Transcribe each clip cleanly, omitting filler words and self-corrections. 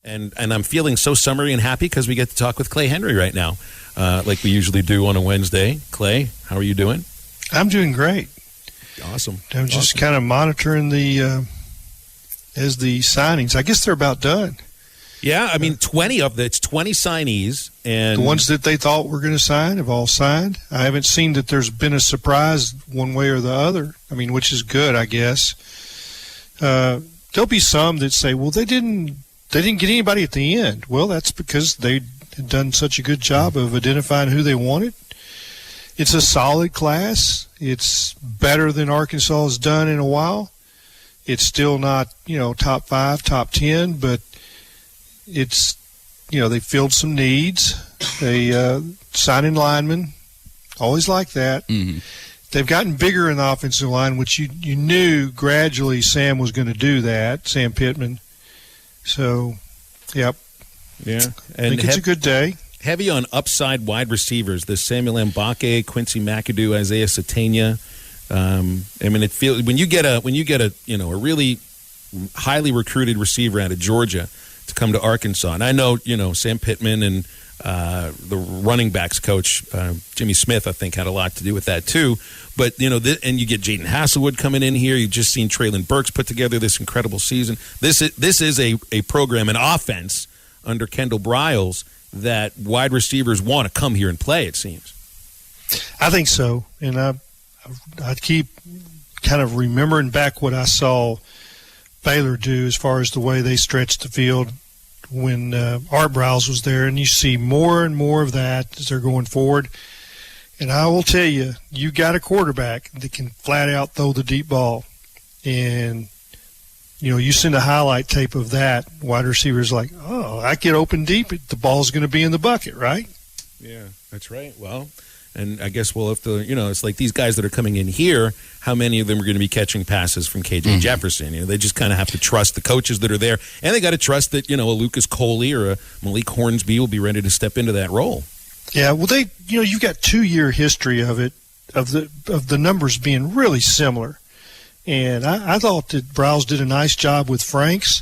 And I'm feeling so summery and happy because we get to talk with Clay Henry right now, like we usually do on a Wednesday. Clay, how are you doing? I'm doing great. Awesome. I'm just kind of monitoring the signings. I guess they're about done. Yeah, I mean, 20 signees, and the ones that they thought were going to sign have all signed. I haven't seen that there's been a surprise one way or the other. I mean, which is good, I guess. There'll be some that say, "Well, they didn't get anybody at the end." Well, that's because they had done such a good job of identifying who they wanted. It's a solid class. It's better than Arkansas has done in a while. It's still not, top 5, top 10, but it's, they filled some needs. They signing linemen, always like that. Mm-hmm. They've gotten bigger in the offensive line, which you knew gradually Sam was going to do that, Sam Pittman. So, yep. Yeah. And I think it's a good day. Heavy on upside wide receivers. The Samuel Mbake, Quincy McAdoo, Isaiah Satania. I mean, it feels when you get a a really highly recruited receiver out of Georgia to come to Arkansas, and I know Sam Pittman and the running backs coach Jimmy Smith, I think, had a lot to do with that too. But and you get Jaden Hasselwood coming in here. You've just seen Traylon Burks put together this incredible season. This is a program, an offense under Kendall Briles that wide receivers want to come here and play. It seems. I think so, and I keep kind of remembering back what I saw Baylor do as far as the way they stretched the field when Art Briles was there, and you see more and more of that as they're going forward. And I will tell you, you got a quarterback that can flat out throw the deep ball, and you send a highlight tape of that, wide receivers like, oh, I get open deep, the ball's going to be in the bucket, right? Yeah, that's right. Well, and I guess we'll have to, it's like these guys that are coming in here, how many of them are going to be catching passes from KJ Jefferson? They just kind of have to trust the coaches that are there, and they got to trust that, a Lucas Coley or a Malik Hornsby will be ready to step into that role. Yeah, well, you've got 2-year history of it, of the numbers being really similar. And I thought that Briles did a nice job with Franks,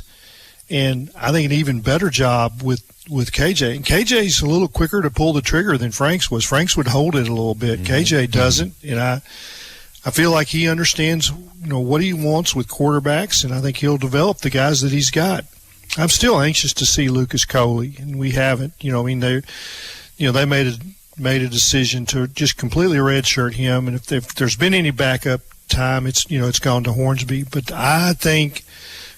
and I think an even better job with KJ. And KJ's a little quicker to pull the trigger than Franks was. Franks would hold it a little bit. Mm-hmm. KJ doesn't, and I feel like he understands what he wants with quarterbacks, and I think he'll develop the guys that he's got. I'm still anxious to see Lucas Coley, and we haven't. They made a decision to just completely redshirt him, and if there's been any backup time, it's gone to Hornsby. But I think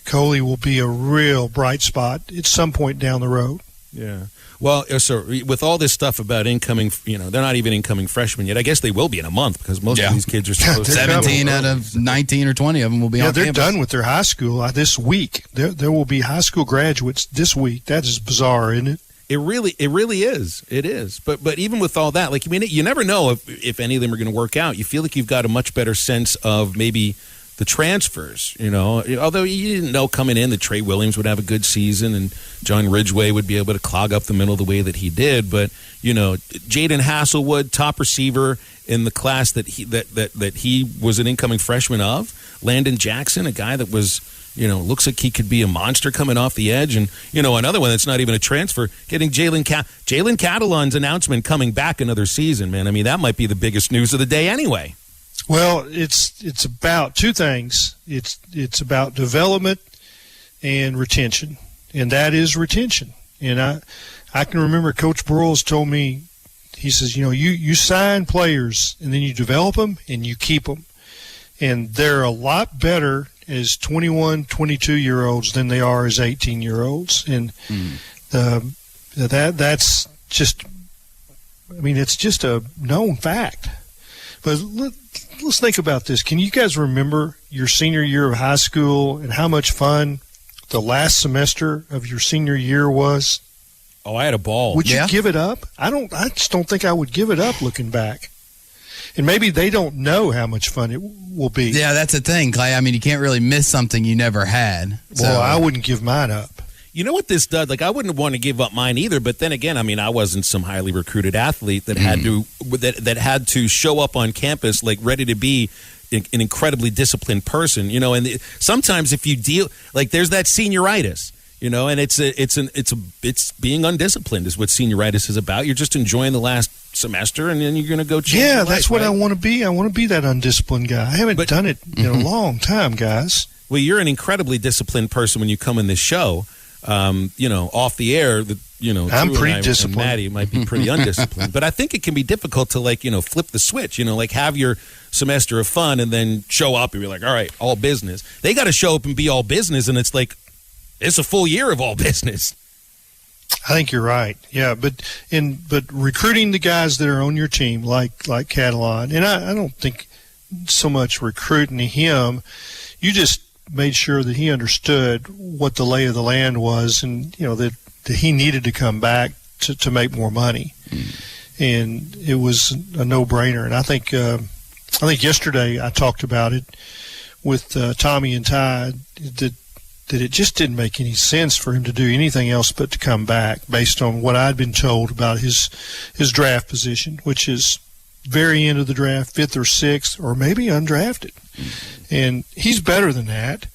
Coley will be a real bright spot at some point down the road. Yeah. Well, so with all this stuff about incoming, they're not even incoming freshmen yet. I guess they will be in a month because most of these kids are supposed to. 17 out of 19 or 20 of them will be on campus. Yeah, they're done with their high school this week. There will be high school graduates this week. That is bizarre, isn't it? It really is. It is. But even with all that, you never know if any of them are going to work out. You feel like you've got a much better sense of maybe the transfers, although you didn't know coming in that Trey Williams would have a good season and John Ridgway would be able to clog up the middle the way that he did. But, Jaden Hasselwood, top receiver in the class that he was an incoming freshman of. Landon Jackson, a guy that was, looks like he could be a monster coming off the edge. And, another one that's not even a transfer, getting Jalen Catalon's announcement coming back another season, man. I mean, that might be the biggest news of the day anyway. Well, it's about two things. It's about development and retention, and that is retention. And I can remember Coach Broyles told me, he says, you sign players and then you develop them and you keep them, and they're a lot better as 21, 22-year-olds than they are as 18-year-olds, and that's just, it's just a known fact. But let's think about this. Can you guys remember your senior year of high school and how much fun the last semester of your senior year was? Oh, I had a ball. Would you give it up? I just don't think I would give it up looking back. And maybe they don't know how much fun it will be. Yeah, that's the thing, Clay. I mean, you can't really miss something you never had. Well, I wouldn't give mine up. You know what this does? I wouldn't want to give up mine either. But then again, I wasn't some highly recruited athlete that had to that had to show up on campus ready to be an incredibly disciplined person. And sometimes if you deal there's that senioritis. And it's being undisciplined is what senioritis is about. You're just enjoying the last semester, and then you're going to go change your life, that's what right? I want to be. I want to be that undisciplined guy. I haven't done it in a long time, guys. Well, you're an incredibly disciplined person when you come in this show. Off the air, I'm pretty disciplined. And Maddie might be pretty undisciplined, but I think it can be difficult to flip the switch. Have your semester of fun and then show up and be like, all right, all business. They got to show up and be all business, and it's like it's a full year of all business. I think you're right. Yeah, but recruiting the guys that are on your team, like Catalon, and I don't think so much recruiting him. You just made sure that he understood what the lay of the land was, and that he needed to come back to make more money, and it was a no-brainer. And I think yesterday I talked about it with Tommy and Ty that it just didn't make any sense for him to do anything else but to come back based on what I'd been told about his draft position, which is very end of the draft, 5th or 6th, or maybe undrafted. And he's better than that,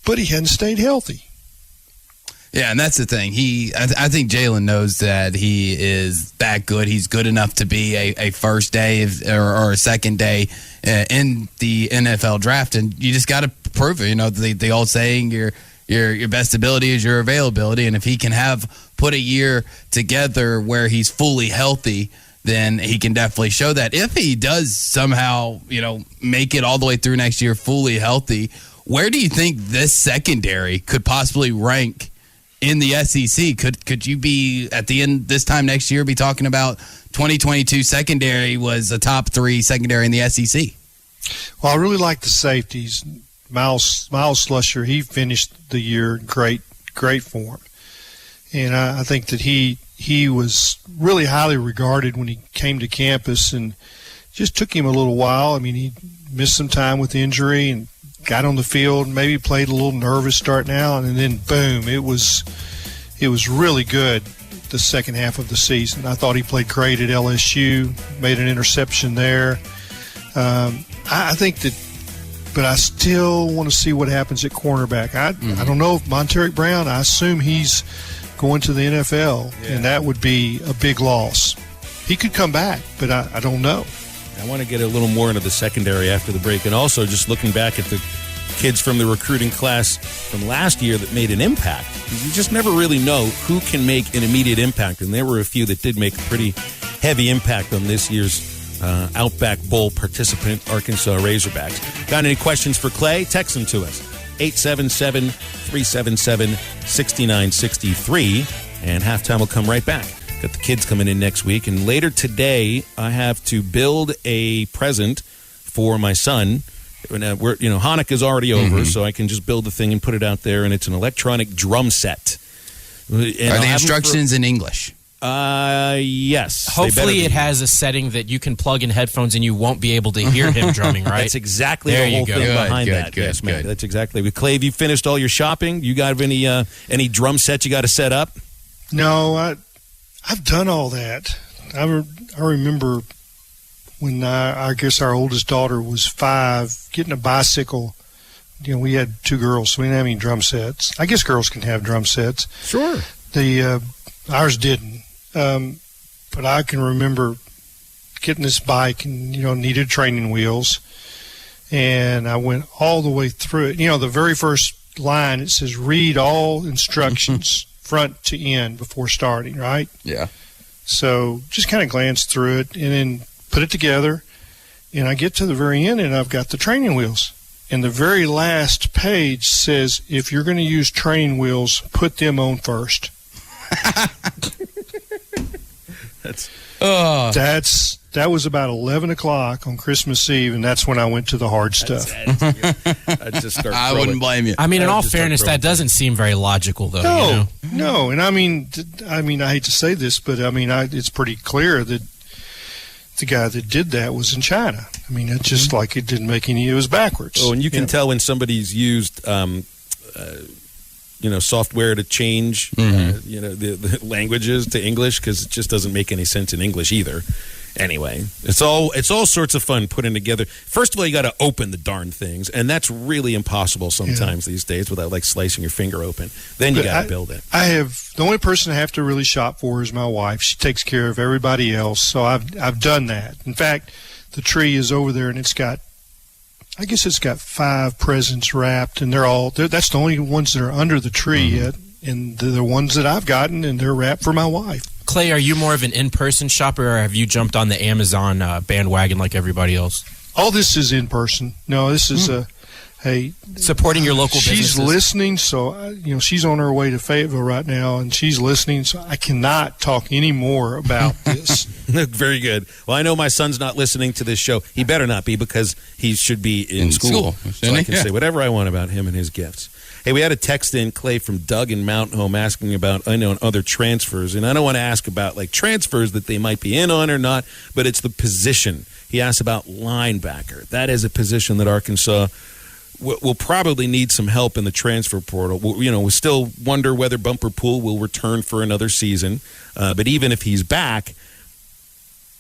but he hadn't stayed healthy. Yeah, and that's the thing. I think Jalen knows that he is that good. He's good enough to be a first day or a second day in the NFL draft, and you just got to prove it. The old saying, your best ability is your availability, and if he can put a year together where he's fully healthy, then he can definitely show that. If he does somehow, make it all the way through next year fully healthy, where do you think this secondary could possibly rank in the SEC? Could you be at the end this time next year be talking about 2022 secondary was a top 3 secondary in the SEC? Well, I really like the safeties. Miles Slusher, he finished the year in great form, and I think that he was really highly regarded when he came to campus, and just took him a little while. I mean, he missed some time with injury and got on the field, maybe played a little nervous starting out, and then boom, it was really good the second half of the season. I thought he played great at LSU, made an interception there. I think that, but I still want to see what happens at cornerback. I don't know if Monteric Brown, I assume he's going to the NFL, and that would be a big loss. He could come back, but I don't know. I want to get a little more into the secondary after the break, and also just looking back at the kids from the recruiting class from last year that made an impact. You just never really know who can make an immediate impact, and there were a few that did make a pretty heavy impact on this year's Outback Bowl participant Arkansas Razorbacks. Got any questions for Clay? Text them to us. 877-377-6963, and halftime will come right back. Got the kids coming in next week, and later today I have to build a present for my son. Hanukkah's already over, so I can just build the thing and put it out there, and it's an electronic drum set. And Are the instructions in English? Yes. Hopefully it has a setting that you can plug in headphones and you won't be able to hear him drumming, right? That's exactly the whole thing behind that. Yes, man. That's exactly. Clay, have you finished all your shopping? You got any drum sets you got to set up? No, I've done all that. I remember when I guess our oldest daughter was 5, getting a bicycle. We had 2 girls, so we didn't have any drum sets. I guess girls can have drum sets. Sure. Ours didn't. But I can remember getting this bike and, needed training wheels. And I went all the way through it. The very first line, it says, read all instructions front to end before starting, right? Yeah. So just kind of glanced through it and then put it together. And I get to the very end and I've got the training wheels. And the very last page says, if you're going to use training wheels, put them on first. That was about 11 o'clock on Christmas Eve, and that's when I went to the hard stuff. I wouldn't blame you. I mean, in all fairness, that doesn't seem very logical, though. No, and I mean, I hate to say this, but it's pretty clear that the guy that did that was in China. I mean, it's just like it didn't make any. It was backwards. Oh, and you can tell when somebody's used. Software to change, the languages to English, because it just doesn't make any sense in English either. Anyway, it's all sorts of fun putting together. First of all, you got to open the darn things, and that's really impossible sometimes these days without like slicing your finger open. Then you got to build it. The only person I have to really shop for is my wife. She takes care of everybody else, so I've done that. In fact, the tree is over there, and it's got 5 presents wrapped, and that's the only ones that are under the tree yet, and they're the ones that I've gotten, and they're wrapped for my wife. Clay, are you more of an in-person shopper, or have you jumped on the Amazon bandwagon like everybody else? All this is in person. No, this is supporting your local businesses. She's listening, so she's on her way to Fayetteville right now, and she's listening, so I cannot talk any more about this. Very good. Well, I know my son's not listening to this show. He better not be, because he should be in school. So I can say whatever I want about him and his gifts. Hey, we had a text in, Clay, from Doug in Mountain Home asking about, other transfers. And I don't want to ask about, like, transfers that they might be in on or not, but it's the position. He asked about linebacker. That is a position that Arkansas will probably need some help in the transfer portal. We still wonder whether Bumper Pool will return for another season. But even if he's back,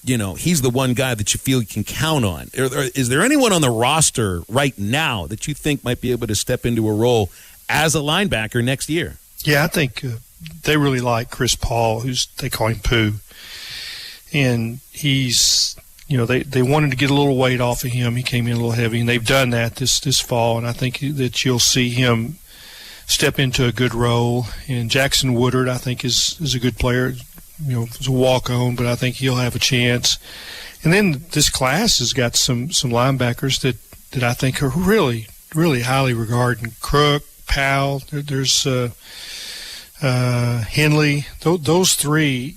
he's the one guy that you feel you can count on. Is there anyone on the roster right now that you think might be able to step into a role as a linebacker next year? Yeah, I think they really like Chris Paul, they call him Pooh. And he's, they wanted to get a little weight off of him. He came in a little heavy, and they've done that this fall. And I think that you'll see him step into a good role. And Jackson Woodard, I think, is a good player. It's a walk-on, but I think he'll have a chance. And then this class has got some linebackers that I think are really, really highly regarded. Crook, Powell, there's Henley. Those three,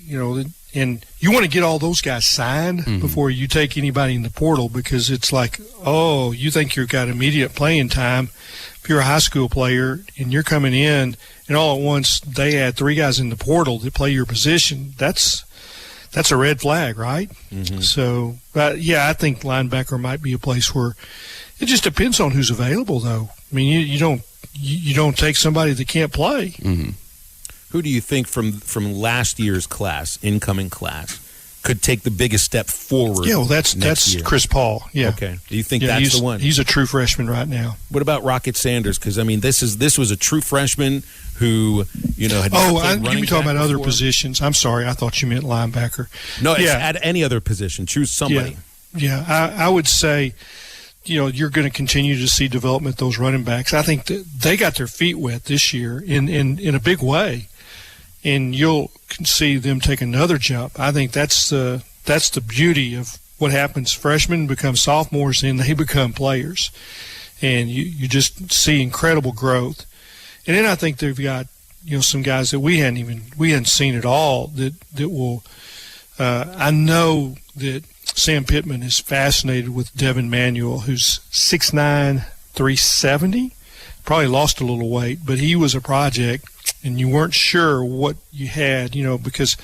and you want to get all those guys signed before you take anybody in the portal, because it's like, you think you've got immediate playing time. If you're a high school player and you're coming in, and all at once they add 3 guys in the portal to play your position, that's a red flag, right? Mm-hmm. So, I think linebacker might be a place where it just depends on who's available, though. I mean, you don't take somebody that can't play. Mm-hmm. Who do you think from last year's incoming class, could take the biggest step forward? Yeah, well, that's Chris Paul. Yeah. Okay. Do you think that's the one? He's a true freshman right now. What about Rocket Sanders? Because this was a true freshman who had. You talking about other positions? I'm sorry, I thought you meant linebacker. No, at any other position, choose somebody. Yeah, I would say, you're going to continue to see development those running backs. I think that they got their feet wet this year in a big way. And you'll see them take another jump. I think that's the beauty of what happens. Freshmen become sophomores, and they become players. And you just see incredible growth. And then I think they've got some guys that we hadn't seen at all that will. I know that Sam Pittman is fascinated with Devin Manuel, who's 6'9", 370. Probably lost a little weight, but he was a project. And you weren't sure what you had, because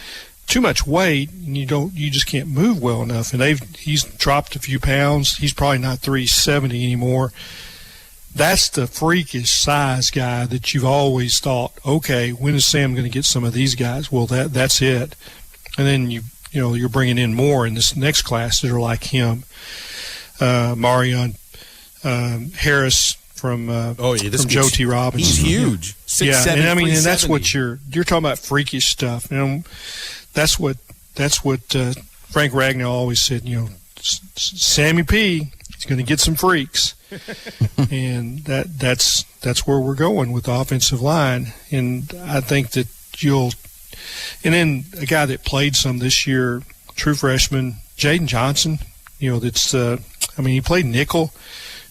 too much weight, and you just can't move well enough. And he's dropped a few pounds. He's probably not 370 anymore. That's the freakish size guy that you've always thought, okay, when is Sam going to get some of these guys? Well, that's it. And then you're bringing in more in this next class that are like him. Marion Harris from Joe T. Robinson. He's huge. 6'7", and I mean, and that's what you're talking about, freakish stuff. That's what Frank Ragnow always said. Sammy P. is going to get some freaks, and that's where we're going with the offensive line. And I think that and then a guy that played some this year, true freshman, Jaden Johnson. He played nickel.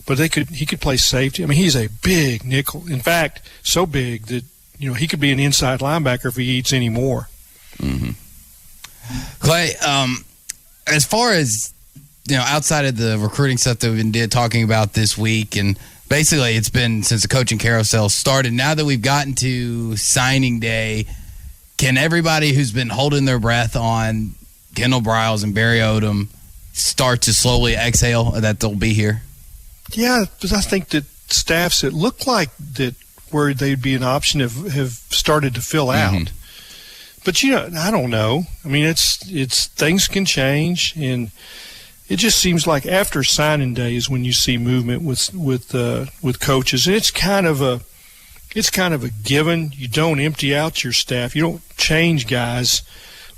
But he could play safety. I mean, he's a big nickel. In fact, so big that he could be an inside linebacker if he eats any more. Mm-hmm. Clay, as far as outside of the recruiting stuff that we've been talking about this week, and basically it's been since the coaching carousel started. Now that we've gotten to signing day, can everybody who's been holding their breath on Kendall Briles and Barry Odom start to slowly exhale that they'll be here? Yeah, because I think that staffs that look like that where they'd be an option have started to fill out. But I don't know. I mean, it's things can change, and it just seems like after signing day is when you see movement with coaches, and it's kind of a given. You don't empty out your staff. You don't change guys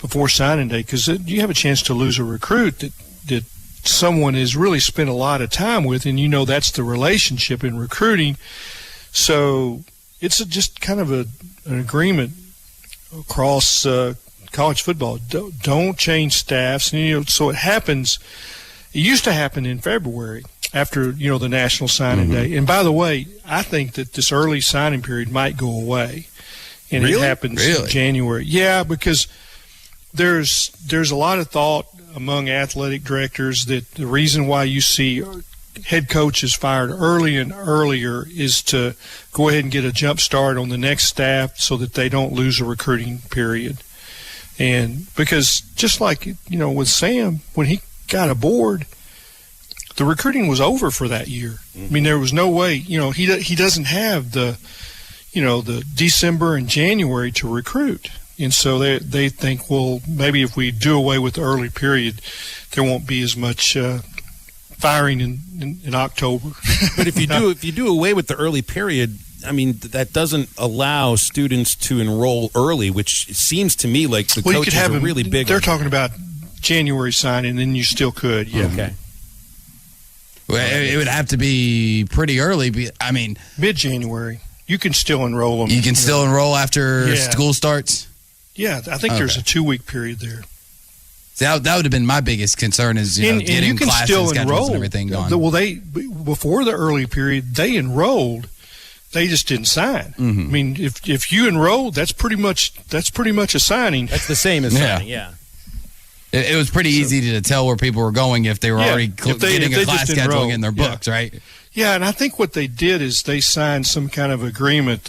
before signing day, because you have a chance to lose a recruit that someone has really spent a lot of time with, and that's the relationship in recruiting. So it's just kind of an agreement across college football. Don't change staffs. And, so it happens. It used to happen in February after the national signing day. And by the way, I think that this early signing period might go away, and it happens in January. Yeah, because there's a lot of thought among athletic directors that the reason why you see head coaches fired early and earlier is to go ahead and get a jump start on the next staff so that they don't lose a recruiting period. And because just like, with Sam, when he got aboard, the recruiting was over for that year. I mean, there was no way, he doesn't have the December and January to recruit. And so they think, well, maybe if we do away with the early period, there won't be as much firing in October. But if you do away with the early period, I mean, that doesn't allow students to enroll early, which seems to me like the coaches are really big. They're talking about January signing, and you still could. Yeah. Okay. Well, it would have to be pretty early. I mean, mid-January. You can still enroll them. You can still enroll after school starts? Yeah, I think there's a 2-week period there. That would have been my biggest concern is getting classes schedules and everything going. Well, before the early period, they enrolled. They just didn't sign. I mean, if you enrolled, that's pretty much a signing. That's the same as signing. Yeah. It was pretty easy to tell where people were going if they were already getting a class scheduling in their books, right? Yeah, and I think what they did is they signed some kind of agreement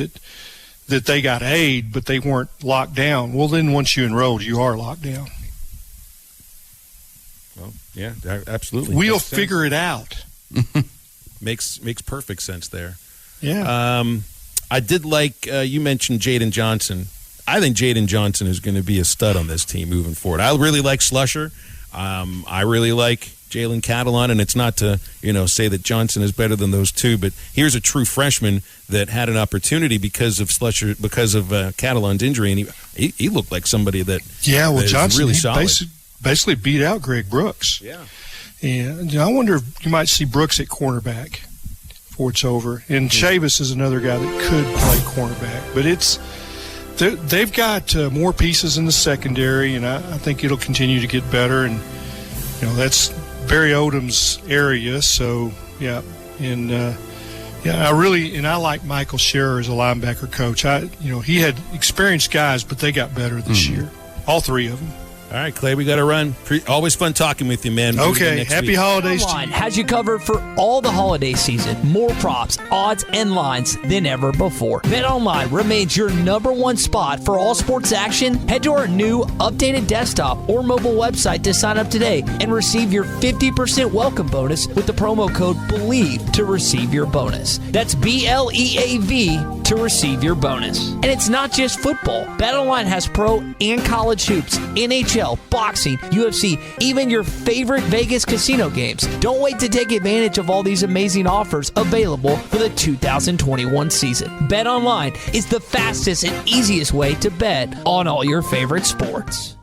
that they got aid, but they weren't locked down. Well, then once you enrolled, you are locked down. Well, yeah, absolutely. We'll figure it out. Makes perfect sense there. Yeah. I did like you mentioned Jaden Johnson. I think Jaden Johnson is going to be a stud on this team moving forward. I really like Slusher. I really like Jalen Catalon, and it's not to say that Johnson is better than those two, but here's a true freshman that had an opportunity because of Catalon's injury, and he looked like somebody that Johnson really solid. Basically beat out Greg Brooks. Yeah. And I wonder if you might see Brooks at cornerback before it's over. And Chavis is another guy that could play cornerback, but they've got more pieces in the secondary, and I think it'll continue to get better. And that's Barry Odom's area, so yeah. And I like Michael Scherer as a linebacker coach. He had experienced guys, but they got better this year, all three of them. All right, Clay, we got to run. Always fun talking with you, man. Okay, happy holidays to you. Has you covered for all the holiday season. More props, odds, and lines than ever before. BetOnline remains your #1 spot for all sports action. Head to our new updated desktop or mobile website to sign up today and receive your 50% welcome bonus with the promo code BELIEVE to receive your bonus. That's BLEAV to receive your bonus. And it's not just football. BetOnline has pro and college hoops, NHL, boxing, UFC, even your favorite Vegas casino games. Don't wait to take advantage of all these amazing offers available for the 2021 season. BetOnline is the fastest and easiest way to bet on all your favorite sports.